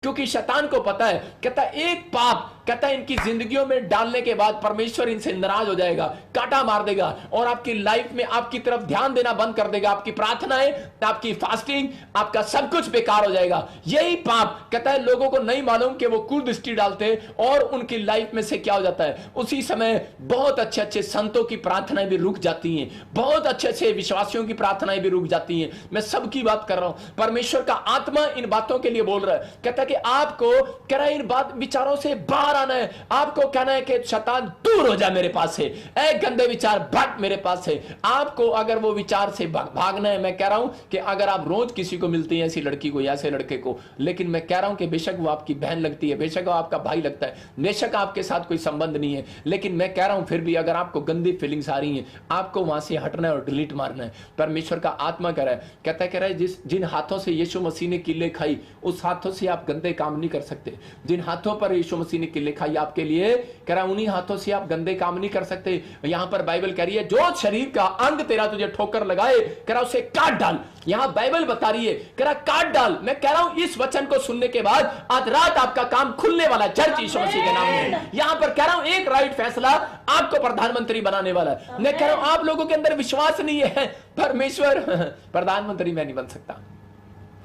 क्योंकि शैतान को पता है, कहता है एक पाप, कहता है इनकी जिंदगियों में डालने के बाद परमेश्वर इनसे नाराज हो जाएगा, काटा मार देगा और आपकी लाइफ में आपकी तरफ ध्यान देना बंद कर देगा। आपकी प्रार्थनाएं, आपकी फास्टिंग, आपका सब कुछ बेकार हो जाएगा। यही पाप, कहता है लोगों को नहीं मालूम कि वो कुदृष्टि डालते और उनकी लाइफ में से क्या हो जाता है, उसी समय बहुत अच्छे अच्छे संतों की प्रार्थनाएं भी रुक जाती हैं, बहुत अच्छे अच्छे विश्वासियों की प्रार्थनाएं भी रुक जाती हैं। मैं सबकी बात कर रहा हूं। परमेश्वर का आत्मा इन बातों के लिए बोल रहा है, कहता है कि आपको कह रहा है इन बात विचारों से बाहर आना है। आपको कहना है कि शैतान दूर हो जा मेरे पास से, ऐ गंदे विचार भाग मेरे पास से। आपको अगर वो विचार से भागना है, मैं कह रहा हूं कि अगर आप रोज किसी को मिलते हैं, ऐसी लड़की को या ऐसे लड़के को, लेकिन मैं कह रहा हूं कि बेशक वो आपकी बहन लगती है, बेशक वो आपका भाई लगता है, बेशक आपके साथ कोई संबंध नहीं है, लेकिन मैं कह रहा हूं फिर भी अगर आपको गंदी फीलिंग्स आ रही हैं, आपको वहां से हटना है और डिलीट मारना है। परमेश्वर का आत्मा कह रहा है, कहता है जिन हाथों से यीशु मसीह ने किले खाई, उस हाथों से आप गंदे काम नहीं कर सकते। जिन हाथों पर यीशु मसीह ने किले खाई आपके लिए, कह रहा उन्हीं हाथों से आप गंदे काम नहीं कर सकते। यहां पर बाइबल कह रही है जो शरीर का अंग तेरा तुझे ठोकर लगाए, कह रहा उसे काट डाल। यहां बाइबल बता रही है, कह रहा काट डाल। मैं कह रहा हूं इस वचन को सुनने के बाद आज रात आपका काम खुलने वाला है, चर्च यीशु मसीह के नाम में। यहां पर कह रहा हूं एक राइट फैसला आपको प्रधानमंत्री बनाने वाला है। मैं कह रहा हूं आप लोगों के अंदर विश्वास नहीं है, परमेश्वर प्रधानमंत्री मैं नहीं बन सकता,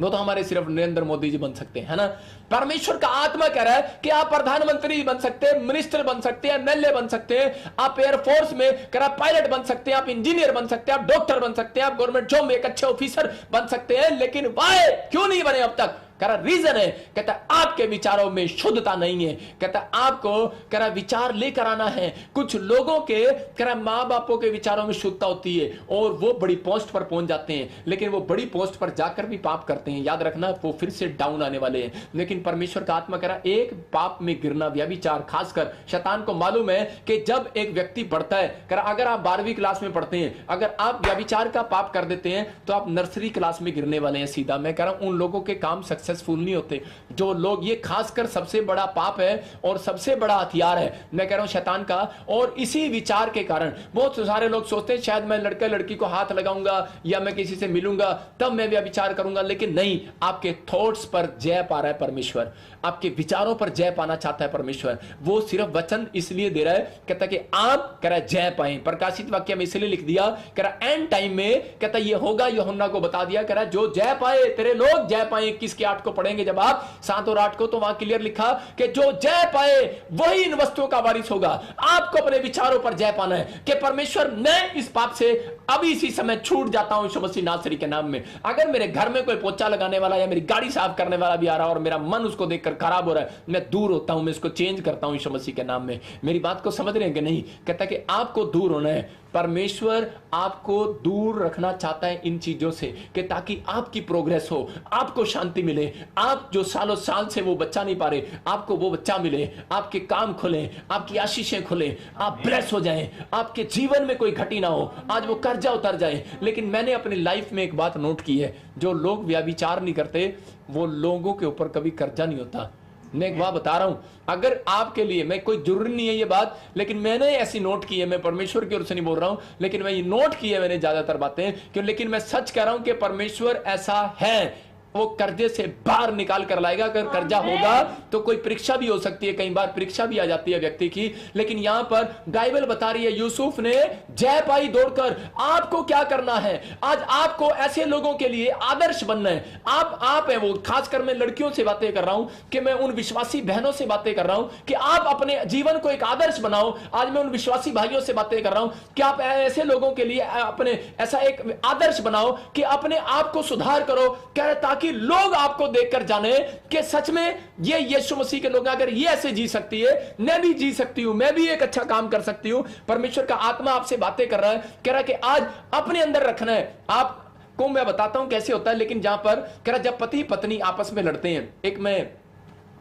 वो तो हमारे सिर्फ नरेंद्र मोदी जी बन सकते हैं, है ना। परमेश्वर का आत्मा कह रहा है कि आप प्रधानमंत्री बन सकते हैं, मिनिस्टर बन सकते हैं, एमएलए बन सकते हैं, आप एयरफोर्स में कह रहा पायलट बन सकते हैं, आप इंजीनियर बन सकते हैं, आप डॉक्टर बन सकते हैं, आप गवर्नमेंट जॉब में एक अच्छे ऑफिसर बन सकते हैं, लेकिन वाई क्यों नहीं बने अब तक? कह रहा रीजन है, कहता है आपके विचारों में शुद्धता नहीं है। कहता है आपको कह रहा विचार लेकर आना है। कुछ लोगों के कह रहा माँ बापों के विचारों में शुद्धता होती है और वो बड़ी पोस्ट पर पहुंच जाते हैं, लेकिन वो बड़ी पोस्ट पर जाकर भी पाप करते हैं। याद रखना वो फिर से डाउन आने वाले हैं। लेकिन परमेश्वर का आत्मा कह रहा एक पाप में गिरना, व्यभिचार, खासकर शैतान को मालूम है कि जब एक व्यक्ति बढ़ता है, कह रहा अगर आप 12वीं क्लास में पढ़ते हैं, अगर आप व्यभिचार का पाप कर देते हैं तो आप नर्सरी क्लास में गिरने वाले हैं सीधा। मैं कह रहा हूं उन लोगों के काम सक्सेसफुल नहीं होते जो लोग, ये खासकर सबसे बड़ा पाप है और सबसे बड़ा हथियार है, मैं कह रहा हूं शैतान का। और इसी विचार के कारण बहुत सारे लोग सोचते हैं शायद मैं लड़का लड़की को हाथ लगाऊंगा या मैं किसी से मिलूंगा तब मैं भी विचार करूंगा, लेकिन नहीं, आपके थॉट्स पर जय पा रहा है परमेश्वर, आपके विचारों पर जय पाना चाहता है परमेश्वर। वो सिर्फ वचन इसलिए दे रहा है, कहता कि आप कह रहा जय पाए। प्रकाशित वाक्य में इसलिए लिख दिया, कह रहा एंड टाइम में कहता ये होगा, यूहन्ना को बता दिया, कह रहा जो जय पाए तेरे लोग जय पाए। 21 के 8 को पढ़ेंगे जब आप 7 और 8 को, तो वहां क्लियर लिखा कि जो जय पाए वही इन वस्तुओं का वारिस होगा। आपको अपने विचारों पर जय पाना है कि परमेश्वर मैं इस पाप से अभी इसी समय छूट जाता हूं यीशु मसीह नासरी के नाम में। अगर मेरे घर में कोई पोछा लगाने वाला या मेरी गाड़ी साफ करने वाला भी आ रहा है और मेरा मन उसको देखकर खराब हो रहा है, मैं दूर होता हूं, मैं इसको चेंज करता हूं यीशु मसीह के नाम में। मेरी बात को समझ रहे हैं कि नहीं? कहता कि आपको दूर होना है, परमेश्वर आपको दूर रखना चाहता है इन चीजों से कि ताकि आपकी प्रोग्रेस हो, आपको शांति मिले। आप जो सालों साल से वो बच्चा नहीं पा रहे, आपको वो बच्चा मिले, आपके काम खुले, आपकी आशीषें खुले, आप ब्लेस हो जाएं, आपके जीवन में कोई घटी ना हो, आज वो कर्जा उतर जाए। लेकिन मैंने अपनी लाइफ में एक बात नोट की है, जो लोग व्यभिचार नहीं करते वो लोगों के ऊपर कभी कर्जा नहीं होता। मैं एक बात बता रहा हूं, अगर आपके लिए, मैं कोई जरूरी नहीं है ये बात, लेकिन मैंने ऐसी नोट की है, मैं परमेश्वर की ओर से नहीं बोल रहा हूं, लेकिन मैं ये नोट की है मैंने ज्यादातर बातें क्यों, लेकिन मैं सच कह रहा हूं कि परमेश्वर ऐसा है, वो कर्जे से बाहर निकाल कर लाएगा। अगर कर्जा होगा तो कोई परीक्षा भी हो सकती है, कई बार परीक्षा भी आ जाती है व्यक्ति की, लेकिन यहां पर बाइबल बता रही है यूसुफ ने जय पाई दौड़कर। आपको क्या करना है? आज आपको ऐसे लोगों के लिए आदर्श बनना है। आप है वो, खासकर मैं लड़कियों से बातें कर रहा हूं कि मैं उन विश्वासी बहनों से बातें कर रहा हूं कि आप अपने जीवन को एक आदर्श बनाओ। आज मैं उन विश्वासी भाइयों से बातें कर रहा हूं कि आप ऐसे लोगों के लिए अपने ऐसा एक आदर्श बनाओ कि अपने आप को सुधार करो, कह रहे ताकि लोग आपको देखकर जाने कि सच में ये यीशु मसीह के लोग, अगर ये ऐसे जी सकती है, मैं भी जी सकती हूं, मैं भी एक अच्छा काम कर सकती हूं। परमेश्वर का आत्मा आपसे बातें कर रहा है, कह रहा है कि आज अपने अंदर रखना है। आपको मैं बताता हूं कैसे होता है, लेकिन जहां पर कह रहा जब पति पत्नी आपस में लड़ते हैं, एक मैं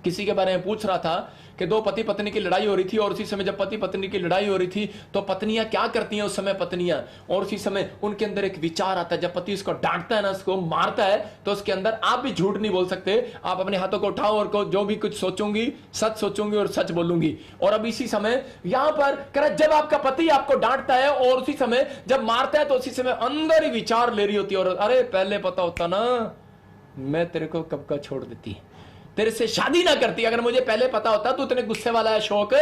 किसी के बारे में पूछ रहा था कि दो पति पत्नी की लड़ाई हो रही थी और उसी समय जब पति पत्नी की लड़ाई हो रही थी तो पत्नियां क्या करती हैं उस समय पत्नियां, और उसी समय उनके अंदर एक विचार आता है, जब पति उसको डांटता है ना, उसको मारता है, तो उसके अंदर आप भी झूठ नहीं बोल सकते, आप अपने हाथों को उठाओ और को जो भी कुछ सोचूंगी सच सोचूंगी और सच बोलूंगी। और अब इसी समय यहां पर कह जब आपका पति आपको डांटता है और उसी समय जब मारता है तो उसी समय अंदर ही विचार ले रही होती है, और अरे पहले पता होता ना मैं तेरे को कब का छोड़ देती, तेरे से शादी ना करती। अगर मुझे पहले पता होता तू इतने गुस्से वाला है अशोक,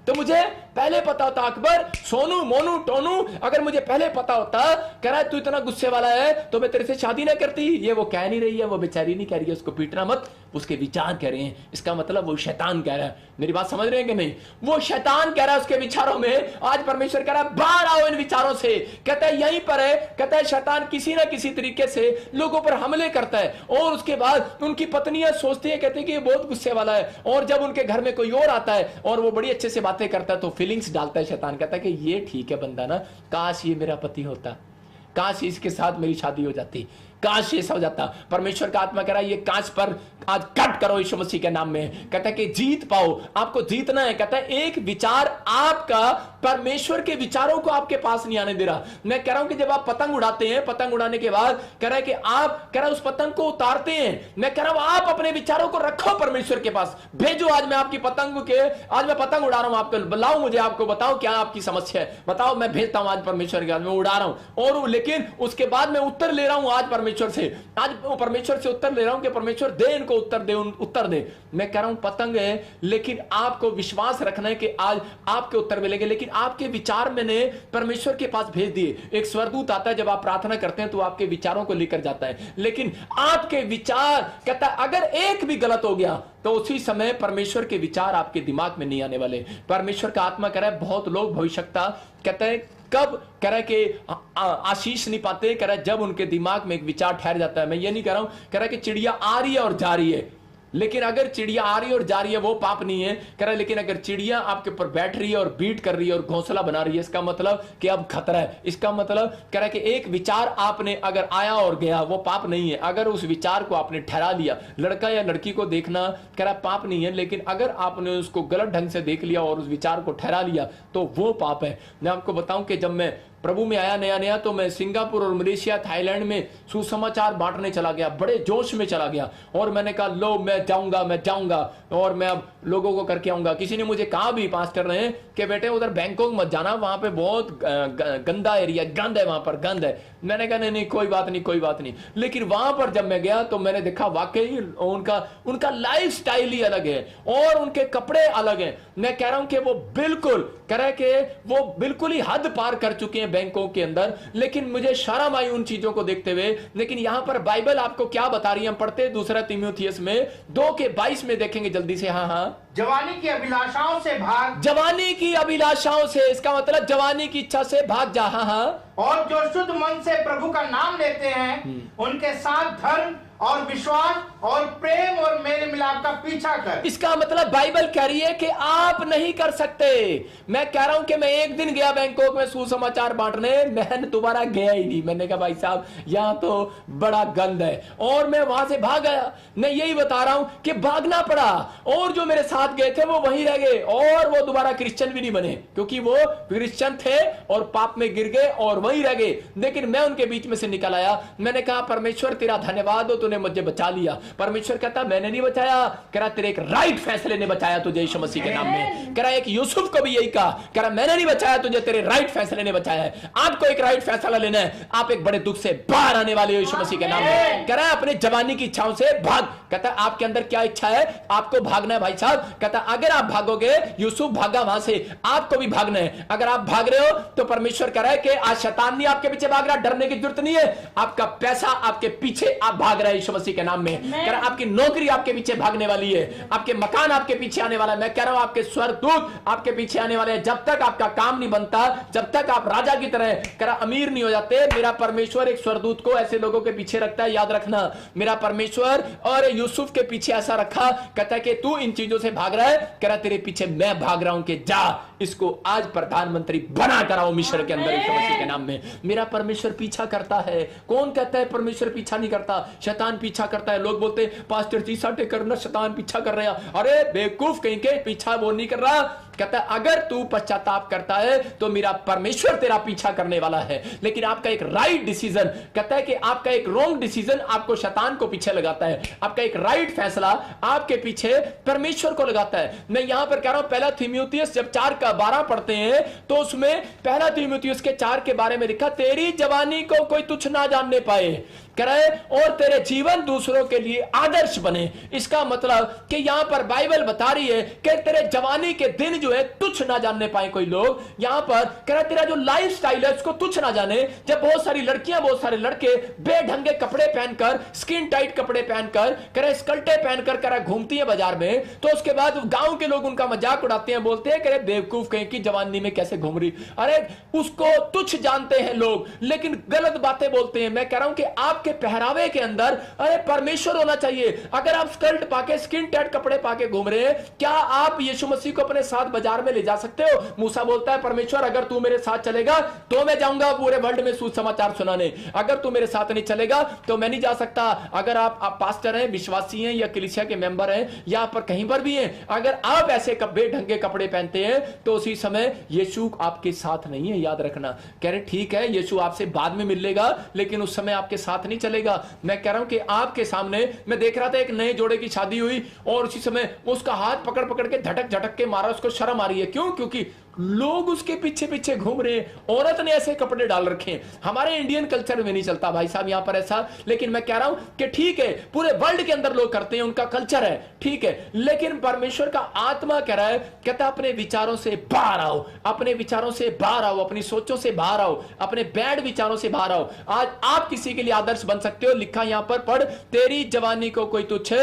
तो मुझे पहले पता होता। अकबर, सोनू, मोनू, टोनू, अगर मुझे पहले पता होता कह रहा है तू इतना गुस्से वाला है तो मैं तेरे से शादी ना करती। ये वो कह नहीं रही है, वो बेचारी नहीं कह रही है, उसको पीटना मत, उसके विचार कह रहे हैं। इसका मतलब वो शैतान कह रहा है। मेरी बात समझ रहे हैं कि नहीं? वो शैतान कह रहा है उसके विचारों में। आज परमेश्वर कह रहा है बाहर आओ इन विचारों से। कहता है यहीं पर है, कहता है शैतान किसी ना किसी तरीके से लोगों पर हमले करता है और उसके बाद उनकी पत्नियां सोचती है, कहते हैं कि ये बहुत गुस्से वाला है, और जब उनके घर में कोई और आता है और वो बड़ी अच्छे से बातें करता है तो फीलिंग्स डालता है शैतान। कहता है कि ये ठीक है बंदा ना, काश ये मेरा पति होता, काश इसके साथ मेरी शादी हो जाती, काश ये सब हो जाता। परमेश्वर का आत्मा कह रहा है ये काश पर आज कट करो यीशु मसीह के नाम में। कहता है कि जीत पाओ, आपको जीतना है। कहता है एक विचार आपका परमेश्वर के विचारों को आपके पास नहीं आने दे रहा। मैं कह रहा हूं कि जब आप पतंग उड़ाते हैं, पतंग उड़ाने के बाद कह रहा है कि आप कह रहा है उस पतंग को उतारते हैं। मैं कह रहा हूं आप अपने विचारों को रखो परमेश्वर के पास, भेजो। आज मैं आपकी पतंग के, आज मैं पतंग उड़ा रहा हूं, आपको बुलाओ, मुझे आपको बताओ क्या आपकी समस्या है, बताओ, मैं भेजता हूं आज परमेश्वर के, आज मैं उड़ा रहा हूं। और लेकिन उसके बाद मैं उत्तर ले रहा हूं आज परमेश्वर से, आज परमेश्वर से उत्तर ले रहा हूं कि परमेश्वर दे इनको उत्तर दे, उत्तर दे। मैं कह रहा हूं पतंग है, लेकिन आपको विश्वास रखना है कि आज आपके उत्तर मिलेंगे, लेकिन आपके विचार मैंने परमेश्वर के पास भेज दिए। एक स्वर्गदूत आता है जब आप प्रार्थना करते हैं तो आपके विचारों को लेकर जाता है, लेकिन आपके विचार, कहता है अगर एक भी गलत हो गया तो उसी समय परमेश्वर के विचार आपके दिमाग में नहीं आने वाले। परमेश्वर का आत्मा कह रहा है बहुत लोग भविष्यता कहते हैं कब, कह रहा है कि आशीष नहीं पाते, कह रहा है जब उनके दिमाग में एक विचार ठहर जाता है। मैं ये नहीं कह रहा हूं, कह रहा है कि चिड़िया आ रही है और जा रही है, लेकिन अगर चिड़िया आ रही है और जा रही है वो पाप नहीं है। कह रहा है लेकिन अगर चिड़िया आपके ऊपर बैठ रही है और बीट कर रही है और घोंसला बना रही है, इसका मतलब कि अब खतरा है। इसका मतलब कह रहा है कि एक विचार आपने अगर आया और गया वो पाप नहीं है। अगर उस विचार को आपने ठहरा लिया, लड़का या लड़की को देखना कह रहा पाप नहीं है, लेकिन अगर आपने उसको गलत ढंग से देख लिया और उस विचार को ठहरा लिया तो वो पाप है। मैं आपको बताऊं कि जब मैं प्रभु में आया नया नया तो मैं सिंगापुर और मलेशिया, थाईलैंड में सुसमाचार बांटने चला गया, बड़े जोश में चला गया और मैंने कहा लो मैं जाऊंगा और मैं अब लोगों को करके आऊंगा। किसी ने मुझे कहा भी, पास्टर रहे, कि बेटे उधर बैंकॉक मत जाना, वहां पे बहुत गंदा एरिया, गंद है, वहां पर गंद है। मैंने कहा नहीं कोई बात नहीं। लेकिन वहां पर जब मैं गया तो मैंने देखा वाकई उनका लाइफ स्टाइल ही अलग है और उनके कपड़े अलग हैं। मैं कह रहा हूं कि वो बिल्कुल कह रहा है कि वो बिल्कुल ही हद पार कर चुके हैं बैंकों के अंदर, लेकिन मुझे शर्म आई उन चीजों को देखते हुए। लेकिन यहां पर बाइबल आपको क्या बता रही है, हम पढ़ते हैं 2 तीमुथियुस में 2:22 में देखेंगे जल्दी से। हाँ, जवानी की अभिलाषाओं से भाग, जवानी की अभिलाषाओं से, इसका मतलब जवानी की इच्छा से भाग जा। हाँ, और जो शुद्ध मन से प्रभु का नाम लेते हैं उनके साथ धर्म और विश्वास और प्रेम और मेल मिलाप का पीछा कर। इसका मतलब बाइबल कह रही है कि आप नहीं कर सकते। मैं कह रहा हूं कि मैं एक दिन गया बैंकॉक में सुसमाचार बांटने, मैं दोबारा गया ही नहीं। मैंने कहा भाई साहब यहां तो बड़ा गंद है और मैं वहां से भाग गया। मैं यही बता रहा हूं कि भागना पड़ा और जो मेरे साथ गए थे वो वहीं रह गए और वो दोबारा क्रिश्चियन भी नहीं बने, क्योंकि वो क्रिश्चियन थे और पाप में गिर गए और वहीं रह गए। लेकिन मैं उनके बीच में से निकल आया। मैंने कहा परमेश्वर तेरा धन्यवाद हो, तूने मुझे बचा लिया। परमेश्वर कहता मैंने नहीं बचाया, कह रहा तेरे एक राइट फैसले ने बचाया तुझे यीशु मसीह के नाम में। कह रहा एक यूसुफ को भी यही कहा, कह रहा मैंने नहीं बचाया तुझे, तेरे राइट फैसले ने बचाया है। आपको एक राइट फैसला लेना है, आप एक बड़े दुख से बाहर आने वाले हो यीशु मसीह के नाम में। कह रहा है अपने जवानी की इच्छाओं से भाग। कहता है आपके अंदर क्या इच्छा है, आपको भागना है भाई साहब। कहता अगर आप भागोगे, यूसुफ भागा वहां से, आपको भी भागना है। अगर आप भाग रहे हो तो परमेश्वर कह रहा है कि आज शैतान नहीं आपके पीछे भाग रहा, डरने की जरूरत नहीं है। आपका पैसा आपके पीछे आप भाग रहे हैं यीशु मसीह के नाम में। कह रहा आपकी नौकरी आपके पीछे भागने वाली है, आपके मकान आपके पीछे आने वाला है। मैं कह रहा हूं आपके स्वर्गदूत आपके पीछे आने वाले हैं। जब तक आपका काम नहीं बनता, जब तक आप राजा की तरह कह रहा अमीर नहीं हो जाते, मेरा परमेश्वर एक स्वर्गदूत को ऐसे लोगों के पीछे रखता है। याद रखना, मेरा परमेश्वर और यूसुफ के पीछे ऐसा रखा। कहता है कि तू इन चीजों से भाग रहा है, कह रहा तेरे पीछे मैं भाग रहा हूं कि जा इसको आज प्रधानमंत्री बना कर आओ मिस्र के अंदर यीशु मसीह के नाम में। मेरा परमेश्वर पीछा करता है। कौन कहता है परमेश्वर पीछा नहीं करता? शैतान पीछा करता है। लोग बोलते पास्टर जी साटे करना शैतान पीछा कर रहा है। अरे बेवकूफ कहीं के, पीछा वो नहीं कर रहा। कहता है अगर तू पश्चाताप करता है तो मेरा परमेश्वर तेरा पीछा करने वाला है। लेकिन आपका एक राइट डिसीजन, कहता है कि आपका एक रॉन्ग डिसीजन आपको शैतान को पीछे लगाता है, आपका एक राइट फैसला आपके पीछे परमेश्वर को लगाता है। मैं यहां पर कह रहा हूं 1 तीमुथियुस जब 4:12 पढ़ते हैं तो उसमें 1 तीमुथियुस के 4 के बारे में लिखा तेरी जवानी को कोई तुच्छ ना जानने पाए। करे और तेरे जीवन दूसरों के लिए आदर्श बने। इसका मतलब कि यहां पर बाइबल बता रही है कि तेरे जवानी के दिन जो है तुच्छ ना जानने पाए कोई लोग। यहां पर करे तेरा जो लाइफ स्टाइल है उसको तुच्छ ना जाने। जब बहुत सारी लड़कियां बहुत सारे लड़के बेढंगे कपड़े पहनकर, स्किन टाइट कपड़े पहनकर, करे स्कर्टें पहनकर करे घूमती है बाजार में, तो उसके बाद गांव के लोग उनका मजाक उड़ाते हैं, बोलते हैं कि बेवकूफ कहीं की जवानी में कैसे घूम रही। अरे उसको तुच्छ जानते हैं लोग, लेकिन गलत बातें बोलते हैं। मैं कह रहा हूं कि आपके पहरावे के अंदर अरे परमेश्वर होना चाहिए। अगर आप स्कर्ट पाके, स्किन टाइट कपड़े पाके घूम रहे हैं, क्या आप यीशु मसीह को अपने साथ बाजार में ले जा सकते हो? मूसा बोलता है परमेश्वर अगर तू मेरे साथ चलेगा तो मैं जाऊंगा पूरे वर्ल्ड में सुसमाचार सुनाने, अगर तू मेरे साथ नहीं चलेगा तो मैं नहीं जा सकता। अगर आप पास्टर हैं, विश्वासी हैं या कलीसिया के मेंबर हैं या पर कहीं पर भी हैं, अगर आप ऐसे बेढंगे कपड़े पहनते हैं तो उसी समय यीशु आपके साथ नहीं है, याद रखना। कह रहे ठीक है यीशु आपसे बाद में मिल लेगा लेकिन उस समय आपके साथ नहीं चलेगा। मैं कह रहा हूं कि आपके सामने मैं देख रहा था एक नए जोड़े की शादी हुई और उसी समय उसका हाथ पकड़ पकड़ के झटक झटक के मारा, उसको शर्म आ रही है। क्यों? क्योंकि लोग उसके पीछे पीछे घूम रहे हैं, औरत ने ऐसे कपड़े डाल रखे हैं। हमारे इंडियन कल्चर में नहीं चलता भाई साहब यहां पर ऐसा, लेकिन मैं कह रहा हूं कि ठीक है पूरे वर्ल्ड के अंदर लोग करते हैं, उनका कल्चर है, ठीक है, लेकिन परमेश्वर का आत्मा कह रहा है, कहता अपने विचारों से बाहर आओ, अपने विचारों से बाहर आओ, अपनी सोचों से बाहर आओ, अपने बैड विचारों से बाहर आओ। आज आप किसी के लिए आदर्श बन सकते हो। लिखा यहां पर पढ़, तेरी जवानी को कोई तुच्छ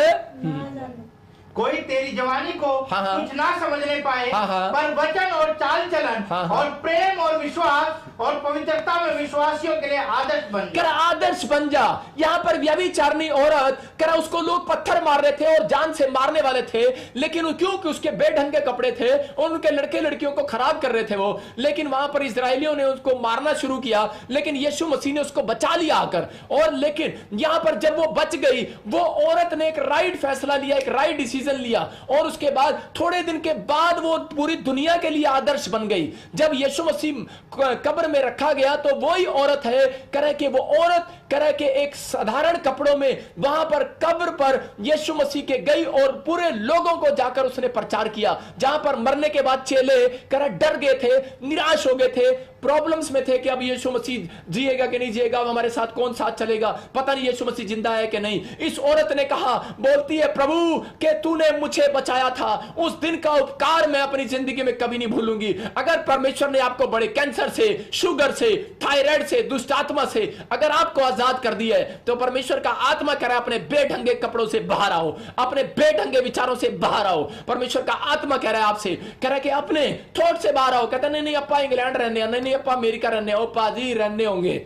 कोई तेरी जवानी को कुछ ना समझने पाए, पर वचन और चाल चलन और प्रेम और विश्वास और पवित्रता में विश्वासियों के लिए आदर्श बन जा। आदर्श बन जा। यहां पर व्यभिचारिणी औरत करा उसको लोग पत्थर मार रहे थे और जान से मारने वाले थे, लेकिन क्योंकि उसके बेढंगे कपड़े थे और उनके लड़के लड़कियों को खराब कर रहे थे वो, लेकिन वहां पर इजरायलियों ने उसको मारना शुरू किया, लेकिन यीशु मसीह ने उसको बचा लिया आकर। और लेकिन यहां पर जब वो बच गई, वो औरत ने एक राइट फैसला लिया, एक राइट डिसीजन लिया, और उसके बाद थोड़े दिन के बाद वो पूरी दुनिया के लिए आदर्श बन गई। जब यीशु मसीह कब्र में रखा गया तो वही औरत है, करे कि वो औरत करे कि एक साधारण कपड़ों में वहां पर कब्र पर यीशु मसीह के गई और पूरे लोगों को जाकर उसने प्रचार किया। जहां पर मरने के बाद चेले करे डर गए थे, निराश हो गए थे, प्रॉब्लम्स में थे कि अब यीशु मसीह जिएगा कि नहीं जिएगा, हमारे साथ कौन साथ चलेगा, पता नहीं यीशु मसीह जिंदा है कि नहीं। इस औरत ने कहा, बोलती है प्रभु कि तूने मुझे बचाया था, उस दिन का उपकार मैं अपनी जिंदगी में कभी नहीं भूलूंगी। अगर परमेश्वर ने आपको बड़े कैंसर से, शुगर से, थायराइड से, दुष्ट आत्मा से अगर आपको आजाद कर दिया है तो परमेश्वर का आत्मा कह रहा है अपने बेढंगे कपड़ों से बाहर आओ, अपने बेढंगे विचारों से बाहर आओ। परमेश्वर का आत्मा कह रहा है आपसे, कह रहा है कि अपने थॉट से बाहर आओ। कहता नहीं अपा इंग्लैंड रहने, नहीं अपा अमेरिका रहने, ओपा जी रहने होंगे,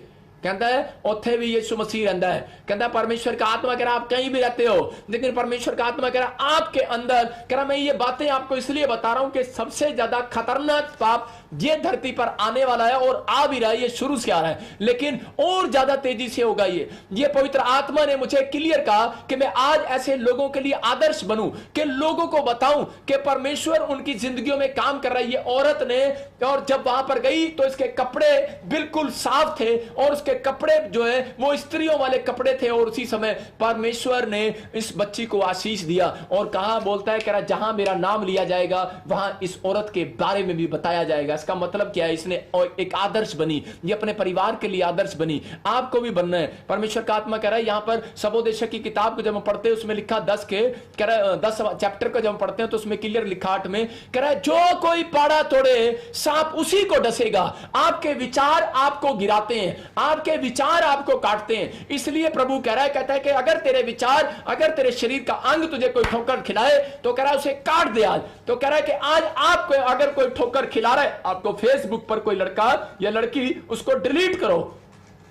कहता है उत्थे भी यीशु मसीह रहता है। कहता है परमेश्वर का आत्मा कह रहा आप कहीं भी रहते हो, लेकिन परमेश्वर का आत्मा कह रहा आपके अंदर। कह रहा मैं ये बातें आपको इसलिए बता रहा हूं कि सबसे ज्यादा खतरनाक पाप ये धरती पर आने वाला है और आ भी रहा है, ये शुरू से आ रहा है, लेकिन और ज्यादा तेजी से होगा। ये पवित्र आत्मा ने मुझे क्लियर कहा कि मैं आज ऐसे लोगों के लिए आदर्श बनूं, कि लोगों को बताऊं कि परमेश्वर उनकी जिंदगियों में काम कर रहा है। ये औरत ने, और जब वहां पर गई तो इसके कपड़े बिल्कुल साफ थे और उसके कपड़े जो है वो स्त्रियों वाले कपड़े थे, और उसी समय परमेश्वर ने इस बच्ची को आशीष दिया और कहा, बोलता है कह रहा जहां मेरा नाम लिया जाएगा वहां इस औरत के बारे में भी बताया जाएगा। इसका मतलब क्या है? इसने एक आदर्श बनी, ये अपने परिवार के लिए आदर्श बनी, आपको भी बनना है। परमेश्वर का आत्मा कह रहा है यहां पर सबोदेशक की किताब को जब हम पढ़ते हैं उसमें लिखा 10 चैप्टर को जब हम पढ़ते हैं तो उसमें क्लियर लिखा 8 में कह रहा है जो कोई पाड़ा तोड़े सांप उसी को डसेगा। आपके विचार आपको गिराते हैं, आपके विचार आपको काटते हैं। इसलिए प्रभु कह रहा है, कहता है कि अगर तेरे विचार, अगर तेरे शरीर का अंग तुझे कोई ठोकर खिलाए तो कह रहा है उसे काट दे आज। तो कह रहा है कि आज आपको अगर कोई ठोकर खिला रहा है, आपको फेसबुक पर कोई लड़का या लड़की, उसको डिलीट करो।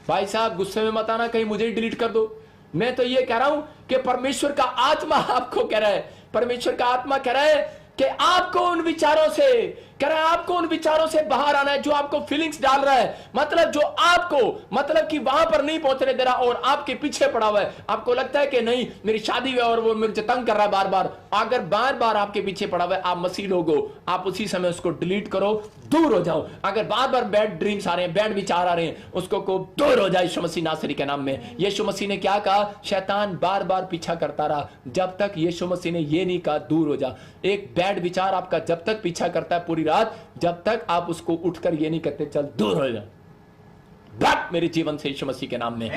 भाई साहब गुस्से में मत आना कहीं मुझे ही डिलीट कर दो। मैं तो ये कह रहा हूं कि परमेश्वर का आत्मा आपको कह रहा है, परमेश्वर का आत्मा कह रहा है कि आपको उन विचारों से, कह रहा है आपको उन विचारों से बाहर आना है जो आपको फीलिंग्स डाल रहा है, मतलब जो आपको मतलब कि वहां पर नहीं पहुंचने दे रहा और आपके पीछे पड़ा हुआ है। आपको लगता है कि नहीं मेरी शादी है और वो मुझे तंग कर रहा है बार बार, अगर बार बार आपके पीछे पड़ा हुआ है, आप मसीह लोग हो, आप उसी समय उसको डिलीट करो, दूर हो जाओ। अगर बार बार बैड ड्रीम्स आ रहे हैं, बैड विचार आ रहे हैं, उसको को दूर हो जाए यीशु मसीह नासरी के नाम में। यीशु मसीह ने क्या कहा? शैतान बार बार पीछा करता रहा जब तक यीशु मसीह ने ये नहीं कहा दूर हो जा। एक बैड विचार आपका जब तक पीछा करता है पूरी रात, जब तक आप उसको उठकर ये नहीं कहते चल दूर हो जा, भाग मेरे जीवन से यीशु मसीह के नाम में।